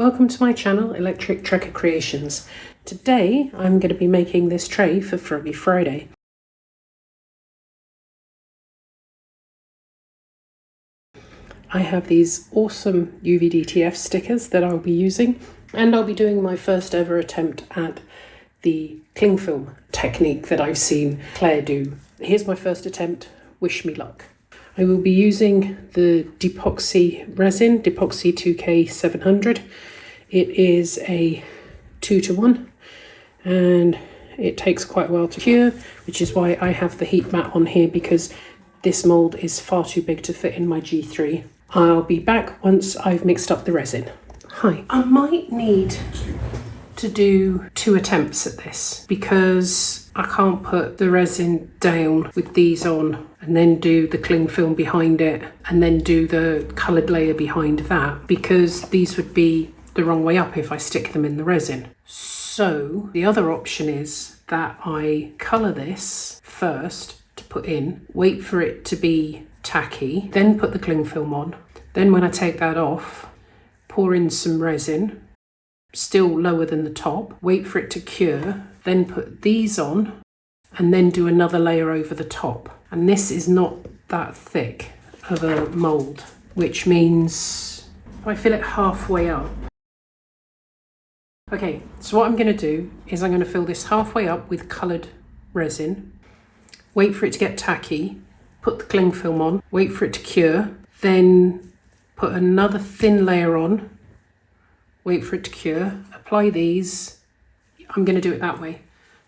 welcome to my channel, Electric Trekker Creations. Today I'm going to be making this tray for Froggy Friday. I have these awesome UV DTF stickers that I'll be using, and I'll be doing my first ever attempt at the cling film technique that I've seen Claire do. Here's my first attempt, wish me luck. I will be using the Dipoxy Resin, Dipoxy 2K 700. It is a 2-to-1 and it takes quite a while to cure, which is why I have the heat mat on here, because this mould is far too big to fit in my G3. I'll be back once I've mixed up the resin. Hi. I might need to do 2 attempts at this because I can't put the resin down with these on and then do the cling film behind it and then do the coloured layer behind that, because these would be the wrong way up if I stick them in the resin. So the other option is that I colour this first to put in, wait for it to be tacky, then put the cling film on. Then when I take that off, pour in some resin, still lower than the top, wait for it to cure, then put these on and then do another layer over the top. And this is not that thick of a mould, which means if I fill it halfway up. Okay, so what I'm going to do is I'm going to fill this halfway up with coloured resin, wait for it to get tacky, put the cling film on, wait for it to cure, then put another thin layer on, wait for it to cure, apply these. I'm going to do it that way.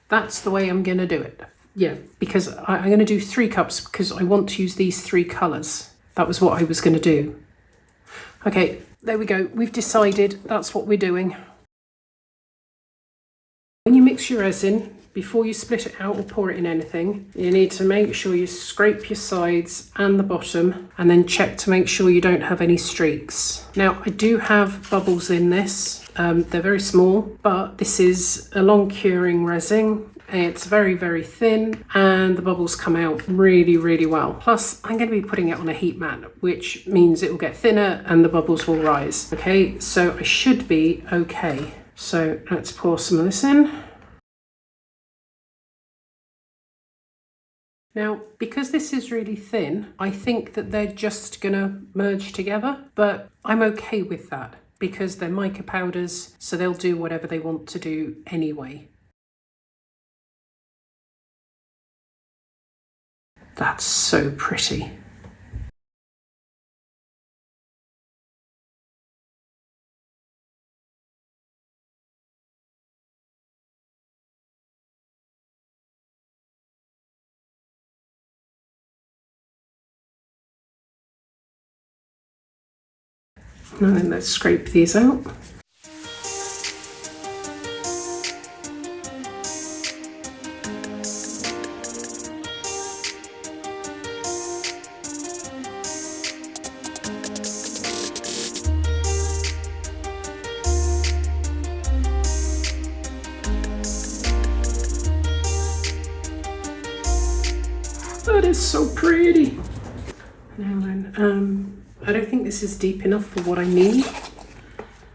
That's the way I'm going to do it. Yeah, because I'm going to do 3 cups because I want to use these 3 colours. That was what I was going to do. Okay, there we go. We've decided that's what we're doing. When you mix your resin, before you split it out or pour it in anything, you need to make sure you scrape your sides and the bottom and then check to make sure you don't have any streaks. Now, I do have bubbles in this. They're very small, but this is a long curing resin. It's very, very thin and the bubbles come out really, really well. Plus, I'm going to be putting it on a heat mat, which means it will get thinner and the bubbles will rise. Okay, so I should be okay. So let's pour some of this in. Now, because this is really thin, I think that they're just gonna merge together, but I'm okay with that because they're mica powders, so they'll do whatever they want to do anyway. That's so pretty. And then let's scrape these out. That is so pretty. Now then, I don't think this is deep enough for what I need,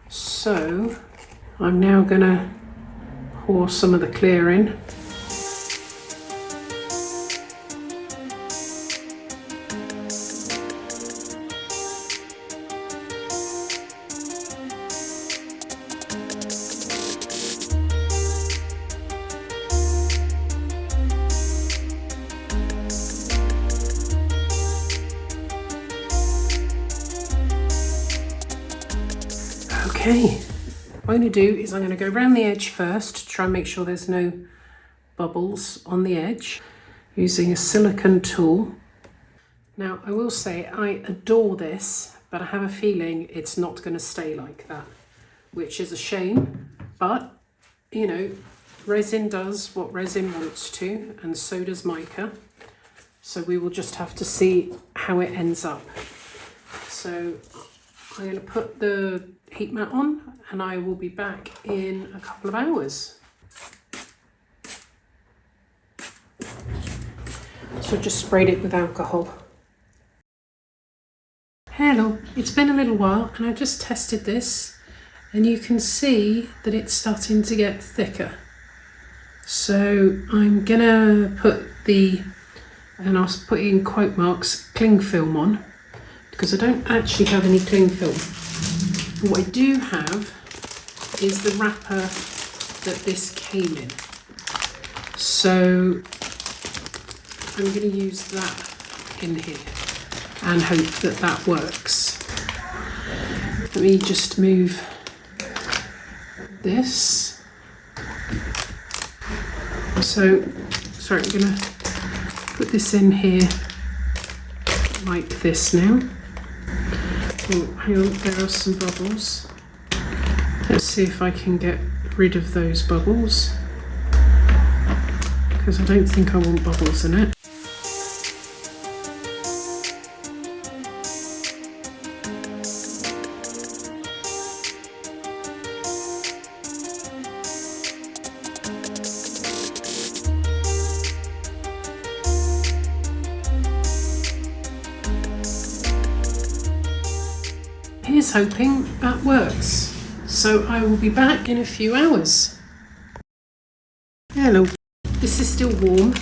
so I'm now gonna pour some of the clear in. Okay, what I'm going to do is I'm going to go around the edge first to try and make sure there's no bubbles on the edge using a silicone tool. Now, I will say I adore this, but I have a feeling it's not going to stay like that, which is a shame, but you know, resin does what resin wants to, and so does mica. So we will just have to see how it ends up. So I'm going to put the heat mat on and I will be back in a couple of hours. So just sprayed it with alcohol. Hello, it's been a little while and I just tested this and you can see that it's starting to get thicker. So I'm gonna put the, and I'll put in quote marks, cling film on, because I don't actually have any cling film. What I do have is the wrapper that this came in. So I'm going to use that in here and hope that that works. Let me just move this. So, sorry, I'm going to put this in here like this now. Oh, hang on, there are some bubbles. Let's see if I can get rid of those bubbles, because I don't think I want bubbles in it. Here's hoping that works. So I will be back in a few hours. Hello. This is still warm.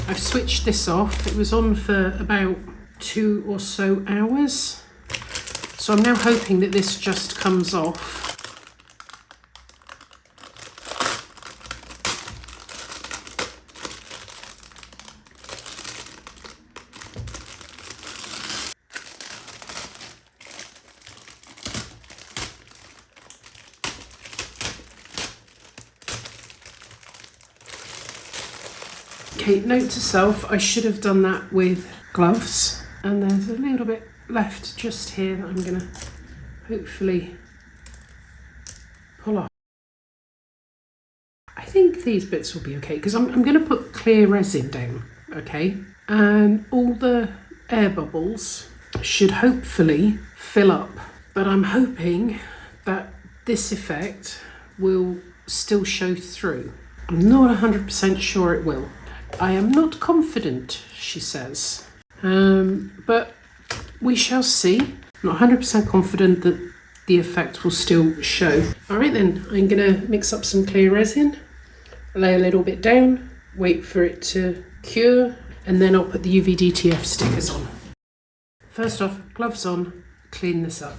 I've switched this off. It was on for about 2 or so hours. So I'm now hoping that this just comes off. Okay, note to self, I should have done that with gloves. And there's a little bit left just here that I'm gonna hopefully pull off. I think these bits will be okay, because I'm gonna put clear resin down, okay? And all the air bubbles should hopefully fill up. But I'm hoping that this effect will still show through. I'm not 100% sure it will. I am not confident, she says, but we shall see. I'm not 100% confident that the effect will still show. All right then, I'm gonna mix up some clear resin, lay a little bit down, wait for it to cure, and then I'll put the UV DTF stickers on. First off, gloves on, clean this up.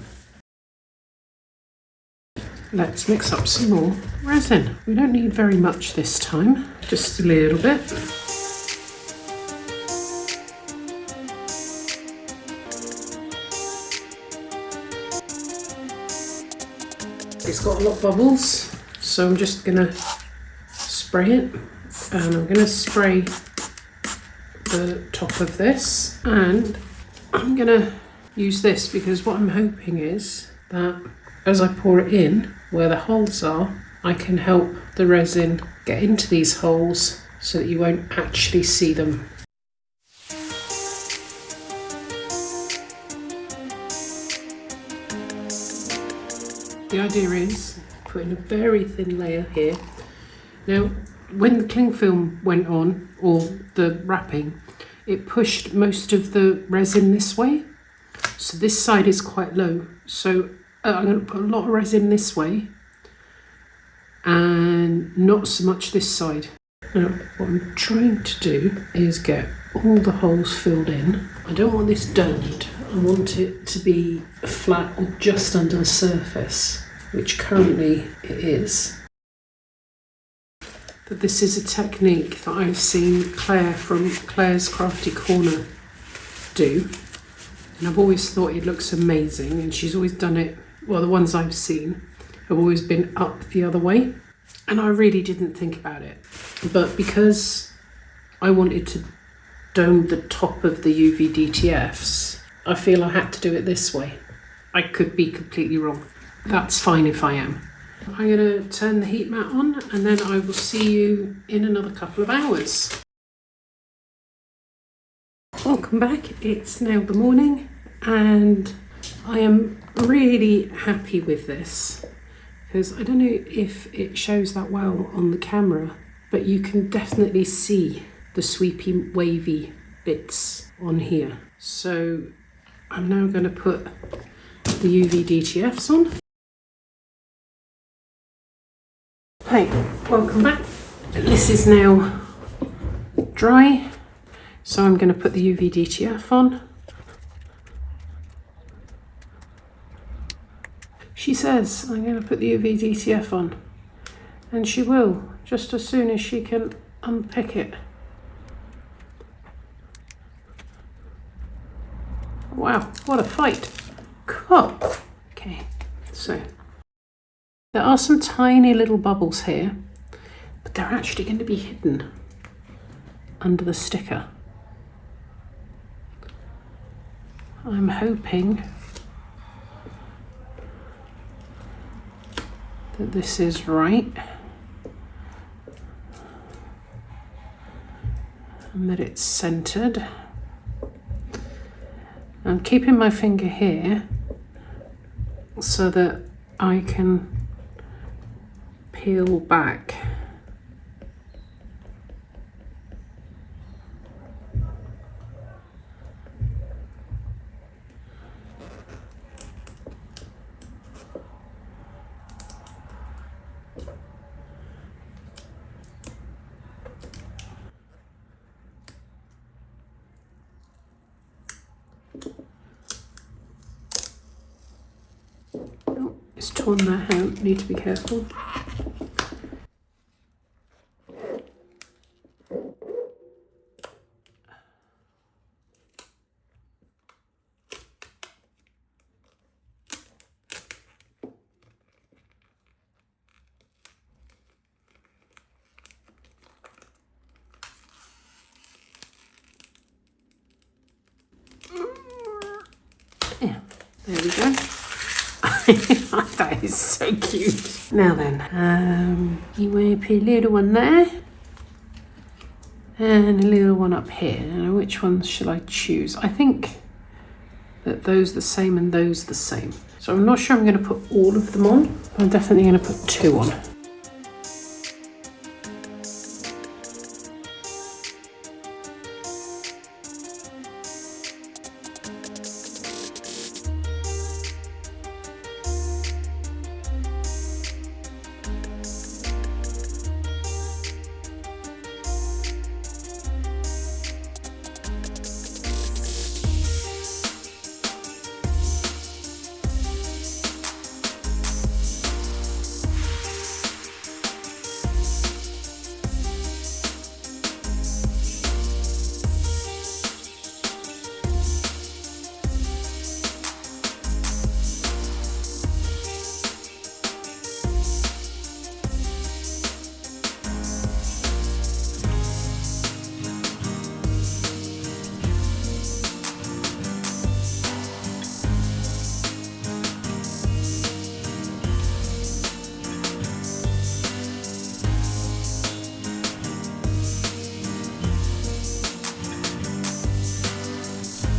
Let's mix up some more resin. We don't need very much this time, just a little bit. It's got a lot of bubbles, so I'm just gonna spray it, and I'm gonna spray the top of this, and I'm gonna use this because what I'm hoping is that as I pour it in where the holes are, I can help the resin get into these holes so that you won't actually see them. The idea is putting a very thin layer here. Now, when the cling film went on, or the wrapping, it pushed most of the resin this way. So this side is quite low. So I'm going to put a lot of resin this way and not so much this side. Now, what I'm trying to do is get all the holes filled in. I don't want this domed. I want it to be flat or just under the surface, which currently it is. But this is a technique that I've seen Claire from Claire's Crafty Corner do. And I've always thought it looks amazing, and she's always done it, well, the ones I've seen have always been up the other way. And I really didn't think about it. But because I wanted to dome the top of the UV DTFs, I feel I had to do it this way. I could be completely wrong. That's fine if I am. I'm going to turn the heat mat on, and then I will see you in another couple of hours. Welcome back. It's now the morning, and I am really happy with this, because I don't know if it shows that well on the camera, but you can definitely see the sweepy wavy bits on here. So I'm now going to put the UV DTFs on. Hey, welcome back. This is now dry, so I'm going to put the UV DTF on. She says I'm going to put the UV DTF on, and she will, just as soon as she can unpick it. Wow, what a fight. Cool. Okay, so there are some tiny little bubbles here, but they're actually going to be hidden under the sticker. I'm hoping that this is right and that it's centered. I'm keeping my finger here so that I can peel back. Oh, it's torn there out, need to be careful. Yeah, there we go. That is so cute. Now then, you want to put a little one there and a little one up here. Now, which ones should I choose? I think that those are the same and those are the same. So I'm not sure I'm going to put all of them on. I'm definitely going to put 2 on.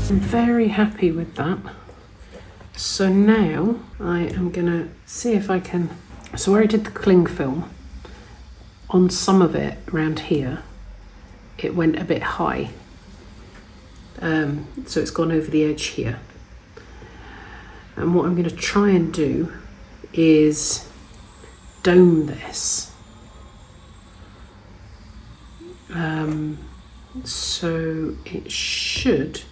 I'm very happy with that. So now I am gonna see if I can, so where I did the cling film, on some of it around here, it went a bit high. So it's gone over the edge here. And what I'm gonna try and do is dome this. So it should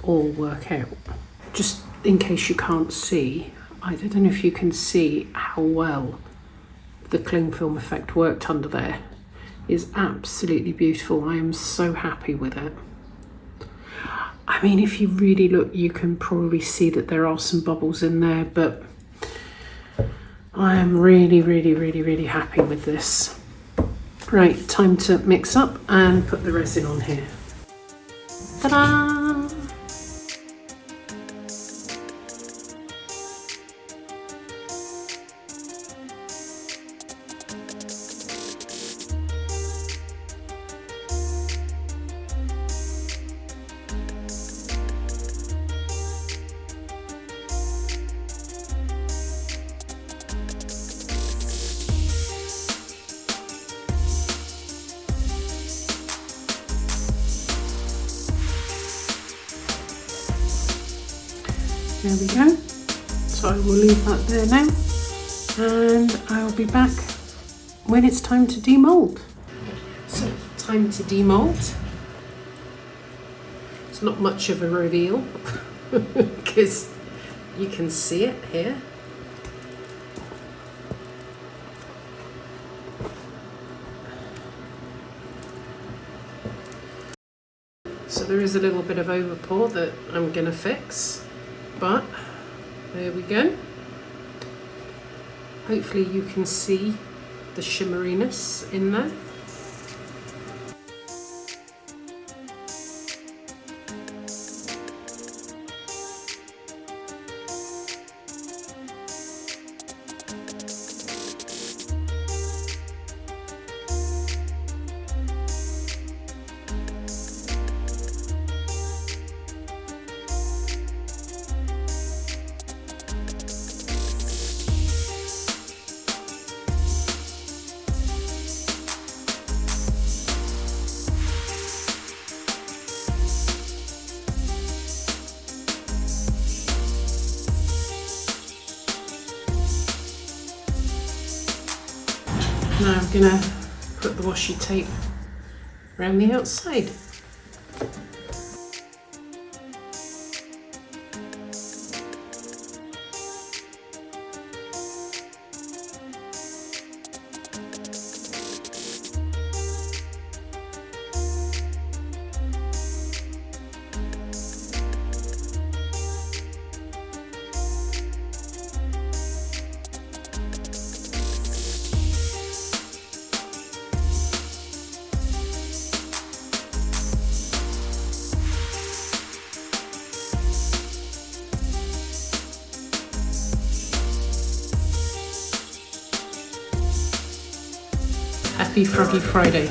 all work out. Just in case you can't see, I don't know if you can see how well the cling film effect worked under there. It's absolutely beautiful. I am so happy with it. I mean, if you really look, you can probably see that there are some bubbles in there, but I am really happy with this. Right, time to mix up and put the resin on here. Ta-da! There we go. So I will leave that there now. and I'll be back when it's time to demould. So, time to demould. It's not much of a reveal because you can see it here. So there is a little bit of overpour that I'm going to fix, but there we go. Hopefully you can see the shimmeriness in there. Now I'm going to put the washi tape around the outside. Happy Froggy Friday.